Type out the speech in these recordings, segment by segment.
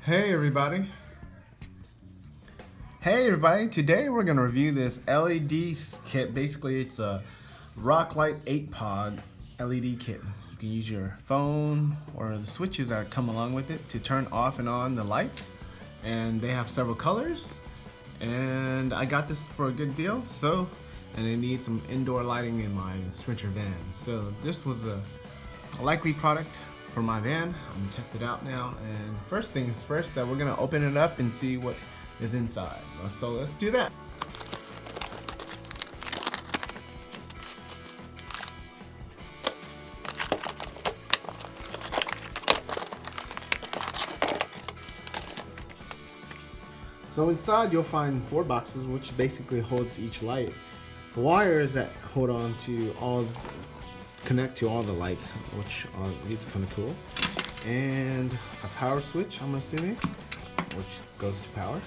Hey everybody. Today we're going to review this LED kit. Basically it's a Rocklight 8-pod LED kit. You can use your phone or the switches that come along with it to turn off and on the lights. And they have several colors. And I got this for a good deal, and I need some indoor lighting in my Sprinter van. So this was a likely product for my van. I'm gonna test it out now, and first things first, that we're gonna open it up and see what is inside. So let's do that. So inside you'll find 4 boxes, which basically holds each light. Wires that connect to all the lights, which these are kind of cool, and a power switch, I'm assuming, which goes to power,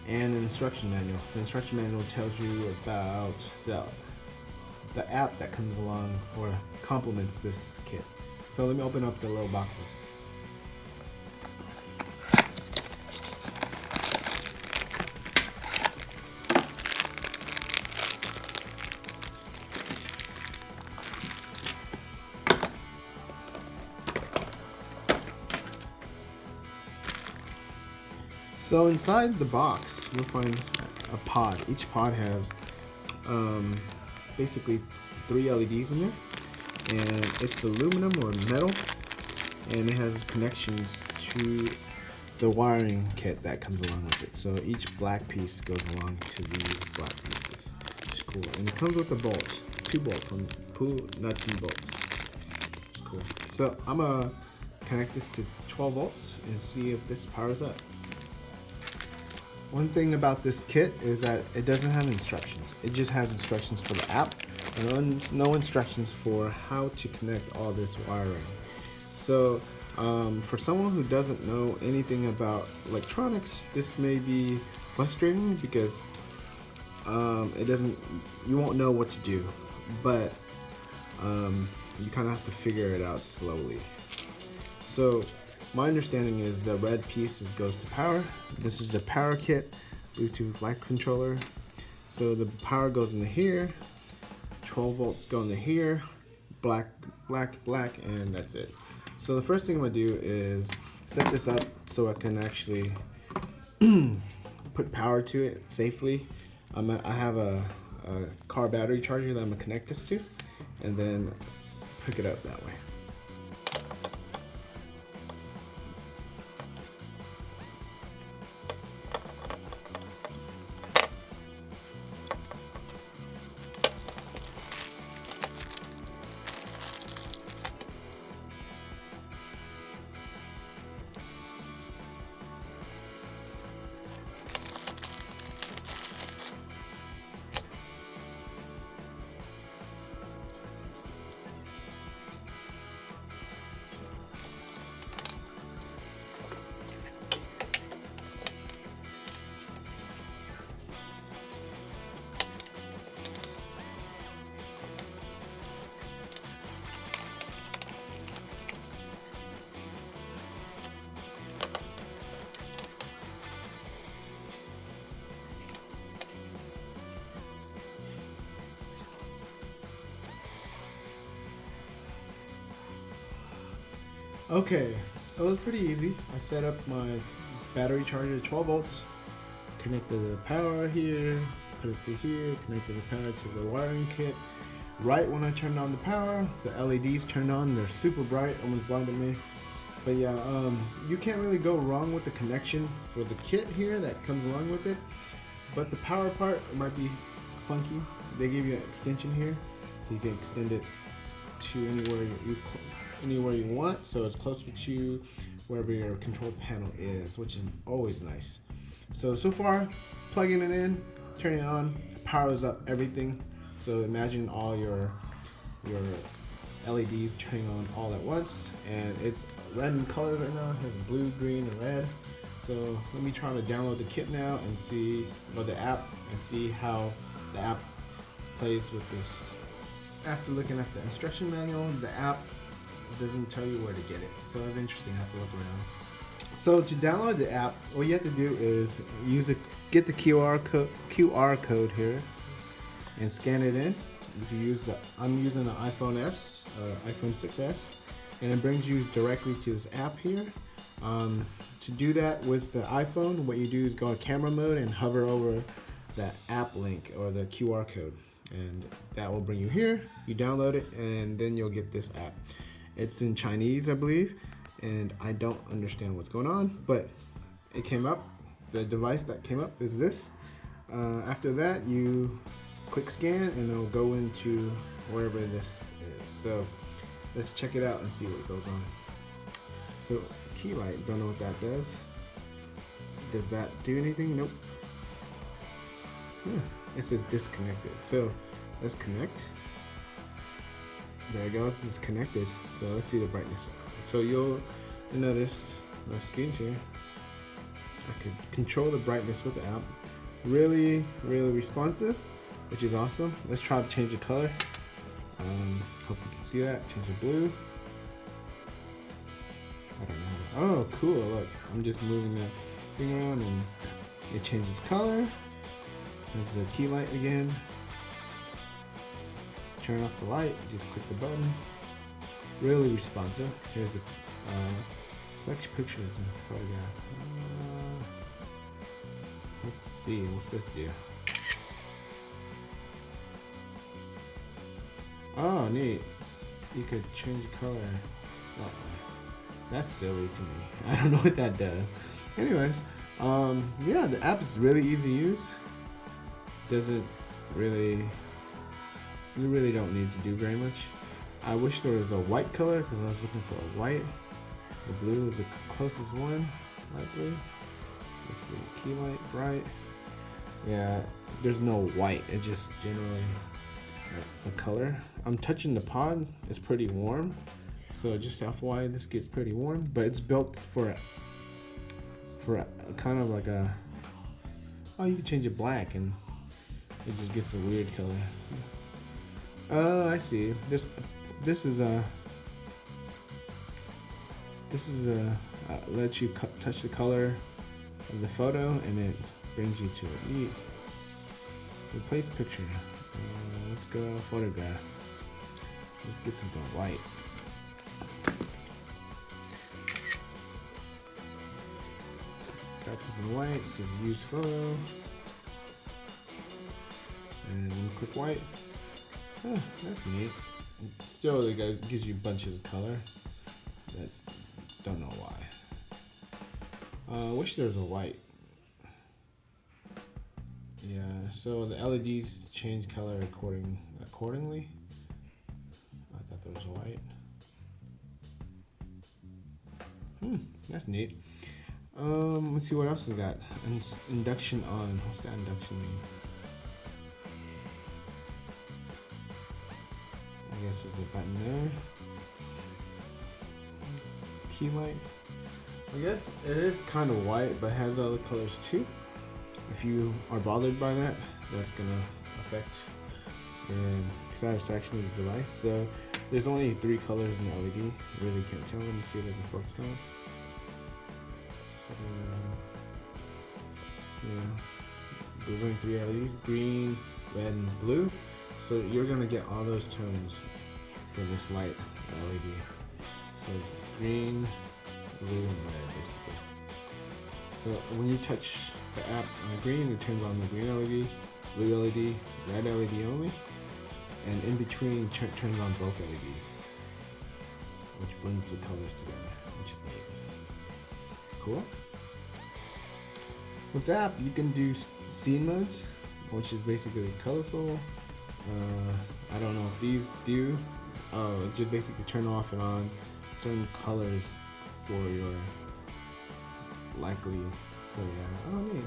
and an instruction manual. The instruction manual tells you about the app that comes along or complements this kit. So let me open up the little boxes. So inside the box, you'll find a pod. Each pod has basically 3 LEDs in there, and it's aluminum or metal, and it has connections to the wiring kit that comes along with it. So each black piece goes along to these black pieces, which is cool. And it comes with a bolt, 2 bolts, from 2 nuts and bolts. Which is cool. So I'm gonna connect this to 12 volts and see if this powers up. One thing about this kit is that it doesn't have instructions. It just has instructions for the app and no instructions for how to connect all this wiring. So for someone who doesn't know anything about electronics, this may be frustrating because you won't know what to do, but you kind of have to figure it out slowly. So my understanding is the red piece goes to power. This is the power kit, Bluetooth light controller. So the power goes into here, 12 volts go into here, black, and that's it. So the first thing I'm gonna do is set this up so I can actually put power to it safely. I have a car battery charger that I'm gonna connect this to, and then hook it up that way. Okay, it was pretty easy. I set up my battery charger to 12 volts, connected the power here, put it to here, connected the power to the wiring kit. Right when I turned on the power, the LEDs turned on. They're super bright, almost blinded me. But yeah, you can't really go wrong with the connection for the kit here that comes along with it. But the power part, it might be funky. They give you an extension here, so you can extend it to anywhere you want, so it's closer to wherever your control panel is, which is always nice. So far, plugging it in, turning it on, powers up everything. So imagine all your LEDs turning on all at once, and it's red in colors right now. It has blue, green, and red. So let me try to download the kit now and see, or the app, and see how the app plays with this. After looking at the instruction manual, the app doesn't tell you where to get it. So it's interesting. I have to look around. So to download the app, what you have to do is get the QR code here and scan it in. You can use I'm using an iPhone S or iPhone 6S, and it brings you directly to this app here. To do that with the iPhone, what you do is go to camera mode and hover over that app link or the QR code, and that will bring you here. You download it, and then you'll get this app. It's in Chinese, I believe, and I don't understand what's going on, but it came up. The device that came up is this. After that, you click scan, and it'll go into wherever this is. So let's check it out and see what goes on. So key light, don't know what that does. Does that do anything? Nope. It says disconnected. So let's connect. There we go, it's connected. So let's see the brightness. So you'll notice my screen's here. I can control the brightness with the app. Really responsive, which is awesome. Let's try to change the color. Hope you can see that. Change the blue. I don't know. Oh, cool. Look, I'm just moving that thing around and it changes color. There's the key light again. Turn off the light, just click the button. Really responsive. Here's the select pictures and photograph. Let's see, what's this do? Oh, neat. You could change the color. That's silly to me. I don't know what that does. Anyways, yeah, the app is really easy to use. You really don't need to do very much. I wish there was a white color because I was looking for a white. The blue is the closest one, light blue. Let's see, key light, bright. Yeah, there's no white. It's just generally a color. I'm touching the pod. It's pretty warm. So just FYI, this gets pretty warm, but it's built for a kind of like a, oh, you can change it black and it just gets a weird color. Oh, I see. This is lets you touch the color of the photo, and it brings you to it. Neat. Replace picture. Let's go photograph. Let's get something white. Got something white. It says use photo. And then click white. Oh, that's neat. Still, it gives you bunches of color. Don't know why. Wish there was a white. Yeah, so the LEDs change color accordingly. I thought there was a white. That's neat. Let's see what else we got. Induction on. What's that induction mean? I guess there's a button there. Key light. I guess it is kind of white, but has other colors too. If you are bothered by that, that's gonna affect the satisfaction of the device. So there's only 3 colors in the LED. You really can't tell. Let me see if I can focus on. So, yeah, there's only 3 LEDs: green, red, and blue. So you're gonna get all those tones for this light LED. So green, blue, and red, basically. So when you touch the app on green, it turns on the green LED, blue LED, red LED only, and in between turns on both LEDs, which brings the colors together, which is neat. Cool. With the app, you can do scene modes, which is basically colorful. I don't know if these do. Just basically turn off and on certain colors for your likely. So yeah, oh neat.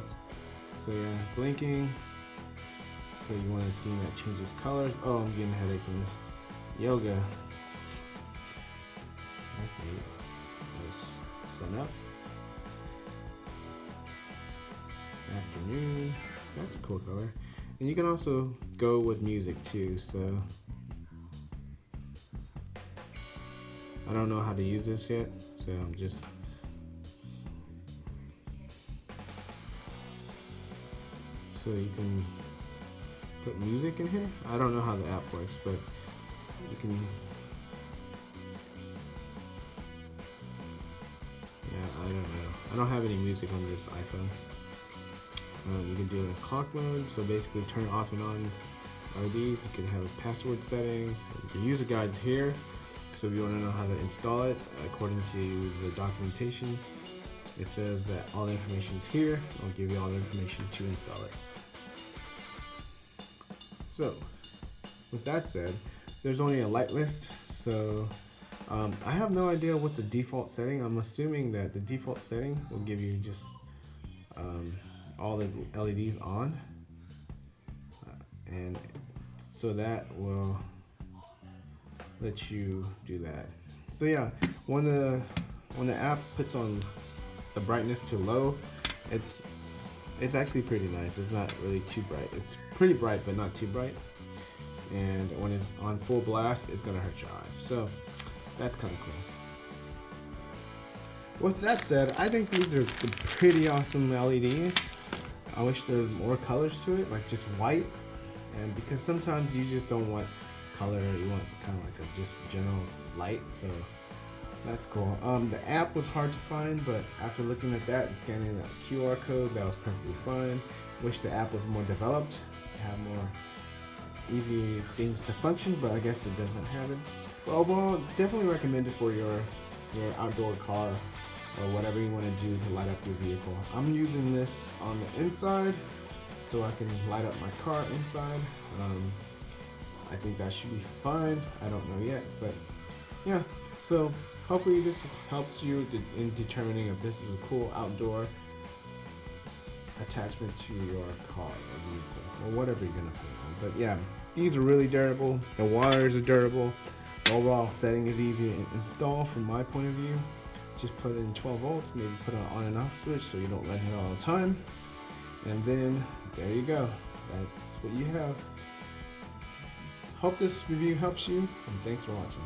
So yeah, blinking. So you want a scene that changes colors. Oh, I'm getting a headache from this. Yoga. That's neat. There's sun up. Afternoon. That's a cool color. And you can also go with music too, so I don't know how to use this yet, so I'm just so you can put music in here. I don't know how the app works, but you can. Yeah, I don't know. I don't have any music on this iPhone. You can do it in clock mode, so basically turn off and on LEDs. You can have a password settings. The user guide's here, so if you want to know how to install it, according to the documentation, it says that all the information is here. I'll give you all the information to install it. So, with that said, there's only a light list, so I have no idea what's the default setting. I'm assuming that the default setting will give you just all the LEDs on, and so that will let you do that. So yeah, when the app puts on the brightness to low, it's actually pretty nice. It's not really too bright. It's pretty bright, but not too bright. And when it's on full blast, it's gonna hurt your eyes. So that's kind of cool. With that said, I think these are pretty awesome LEDs. I wish there were more colors to it, like just white. And because sometimes you just don't want color, you want kind of like a just general light. So that's cool. The app was hard to find, but after looking at that and scanning that QR code, that was perfectly fine. Wish the app was more developed, have more easy things to function, but I guess it doesn't have it. But overall, definitely recommend it for your outdoor car or whatever you want to do to light up your vehicle. I'm using this on the inside so I can light up my car inside. I think that should be fine. I don't know yet, but yeah. So hopefully this helps you in determining if this is a cool outdoor attachment to your car or vehicle or whatever you're gonna put on. But yeah, these are really durable. The wires are durable. The overall setting is easy to install from my point of view. Just put in 12 volts, maybe put an on and off switch so you don't run it all the time. And then there you go. That's what you have. Hope this review helps you, and thanks for watching.